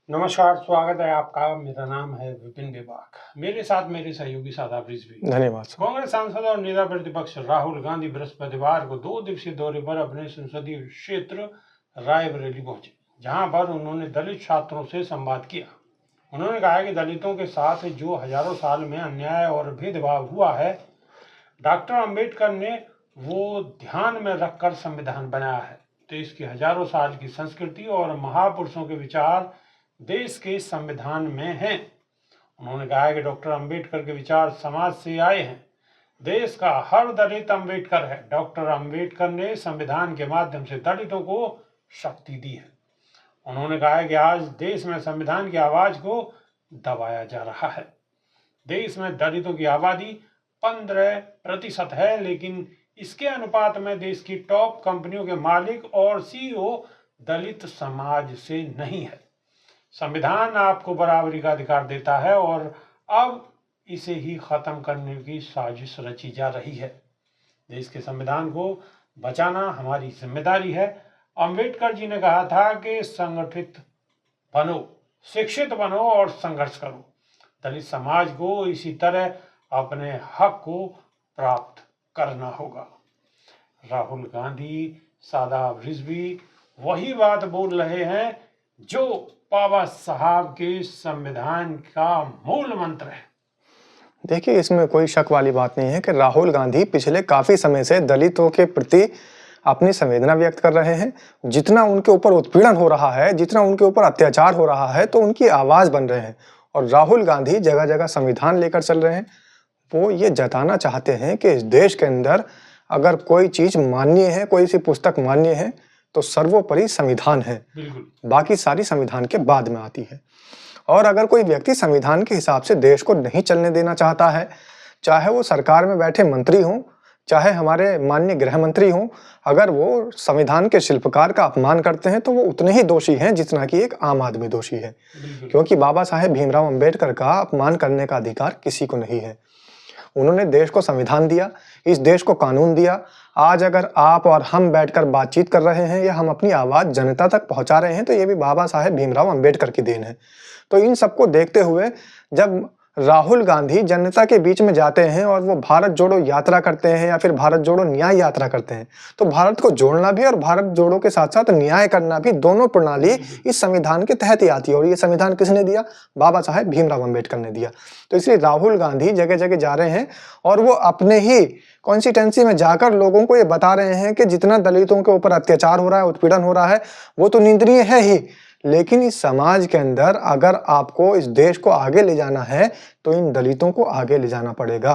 नमस्कार, स्वागत है आपका। मेरा नाम है विपिन बेबाक। मेरे साथ मेरे सहयोगी शादाब रिजवी। धन्यवाद। कांग्रेस सांसद और नेता प्रतिपक्ष राहुल गांधी बृहस्पतिवार को 2 दिवसीय दौरे पर अपने संसदीय क्षेत्र रायबरेली पहुंचे, जहां पर उन्होंने दलित छात्रों से संवाद किया। उन्होंने कहा कि दलितों के साथ जो हजारों साल में अन्याय और भेदभाव हुआ है, डॉक्टर अंबेडकर ने वो ध्यान में रखकर संविधान बनाया है। देश की हजारों साल की संस्कृति और महापुरुषों के विचार देश के संविधान में हैं। उन्होंने कहा कि डॉक्टर अंबेडकर के विचार समाज से आए हैं। देश का हर दलित अंबेडकर है। डॉक्टर अंबेडकर ने संविधान के माध्यम से दलितों को शक्ति दी है। उन्होंने कहा कि आज देश में संविधान की आवाज को दबाया जा रहा है। देश में दलितों की आबादी 15% है, लेकिन इसके अनुपात में देश की टॉप कंपनियों के मालिक और सीईओ दलित समाज से नहीं है। संविधान आपको बराबरी का अधिकार देता है और अब इसे ही खत्म करने की साजिश रची जा रही है। देश के संविधान को बचाना हमारी जिम्मेदारी है। अंबेडकर जी ने कहा था कि संगठित बनो, शिक्षित बनो और संघर्ष करो। दलित समाज को इसी तरह अपने हक को प्राप्त करना होगा। राहुल गांधी, शादाब रिजवी वही बात बोल रहे हैं जो बाबा साहब के संविधान का मूल मंत्र है। देखिए, इसमें कोई शक वाली बात नहीं है कि राहुल गांधी पिछले काफी समय से दलितों के प्रति अपनी संवेदना व्यक्त कर रहे हैं। जितना उनके ऊपर उत्पीड़न हो रहा है, जितना उनके ऊपर अत्याचार हो रहा है, तो उनकी आवाज बन रहे हैं। और राहुल गांधी जगह जगह संविधान लेकर चल रहे हैं। वो ये जताना चाहते हैं कि इस देश के अंदर अगर कोई चीज मान्य है, कोई सी पुस्तक मान्य है, तो सर्वोपरि संविधान है। बाकी सारी संविधान के बाद में आती है। और अगर कोई व्यक्ति संविधान के हिसाब से देश को नहीं चलने देना चाहता है, चाहे वो सरकार में बैठे मंत्री हों, चाहे हमारे माननीय गृह मंत्री हों, अगर वो संविधान के शिल्पकार का अपमान करते हैं तो वो उतने ही दोषी हैं जितना कि एक आम आदमी दोषी है। क्योंकि बाबा साहेब भीमराव अंबेडकर का अपमान करने का अधिकार किसी को नहीं है। उन्होंने देश को संविधान दिया, इस देश को कानून दिया। आज अगर आप और हम बैठकर बातचीत कर रहे हैं या हम अपनी आवाज जनता तक पहुंचा रहे हैं, तो ये भी बाबा साहेब भीमराव अंबेडकर की देन है। तो इन सबको देखते हुए जब राहुल गांधी जनता के बीच में जाते हैं और वो भारत जोड़ो यात्रा करते हैं या फिर भारत जोड़ो न्याय यात्रा करते हैं, तो भारत को जोड़ना भी और भारत जोड़ो के साथ साथ न्याय करना भी, दोनों प्रणाली इस संविधान के तहत ही आती है। और ये संविधान किसने दिया? बाबा साहेब भीमराव अंबेडकर ने दिया। तो इसलिए राहुल गांधी जगह जगह जा रहे हैं और वो अपने ही कॉन्स्टिट्यूएंसी में जाकर लोगों को ये बता रहे हैं कि जितना दलितों के ऊपर अत्याचार हो रहा है, उत्पीड़न हो रहा है, वो तो निंदनीय है ही, लेकिन इस समाज के अंदर अगर आपको इस देश को आगे ले जाना है तो इन दलितों को आगे ले जाना पड़ेगा।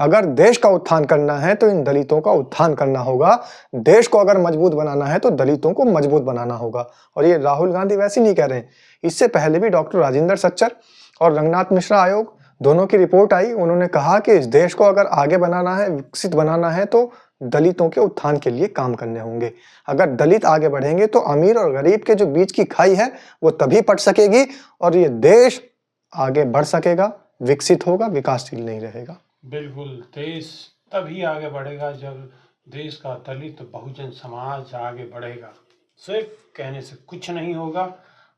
अगर देश का उत्थान करना है तो इन दलितों का उत्थान करना होगा। देश को अगर मजबूत बनाना है तो दलितों को मजबूत बनाना होगा। और ये राहुल गांधी वैसे नहीं कह रहे हैं। इससे पहले भी डॉक्टर राजेंद्र सच्चर और रंगनाथ मिश्रा आयोग दोनों की रिपोर्ट आई। उन्होंने कहा कि इस देश को अगर आगे बनाना है, विकसित बनाना है, तो दलितों के उत्थान के लिए काम करने होंगे। अगर दलित आगे बढ़ेंगे तो अमीर और गरीब के जो बीच की खाई है वो तभी पट सकेगी और ये देश आगे बढ़ सकेगा, विकसित होगा, विकासशील नहीं रहेगा। बिल्कुल, देश तभी आगे बढ़ेगा जब देश का दलित बहुजन समाज आगे बढ़ेगा। सिर्फ कहने से कुछ नहीं होगा।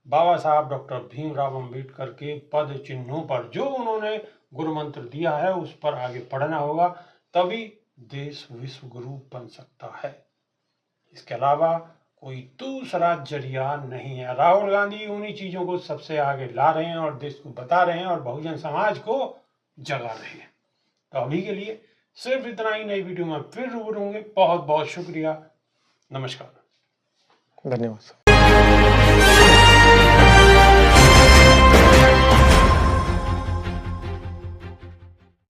बाबा साहब डॉक्टर भीमराव अंबेडकर के पद चिन्हों पर जो उन्होंने गुरु मंत्र दिया है उस पर आगे बढ़ना होगा, तभी देश विश्व गुरु बन सकता है। इसके अलावा कोई दूसरा जरिया नहीं है। राहुल गांधी उन्हीं चीजों को सबसे आगे ला रहे हैं और देश को बता रहे हैं और बहुजन समाज को जगा रहे हैं। तो अभी के लिए सिर्फ इतना ही। नई वीडियो में फिर रूबरू होंगे। बहुत बहुत शुक्रिया। नमस्कार। धन्यवाद।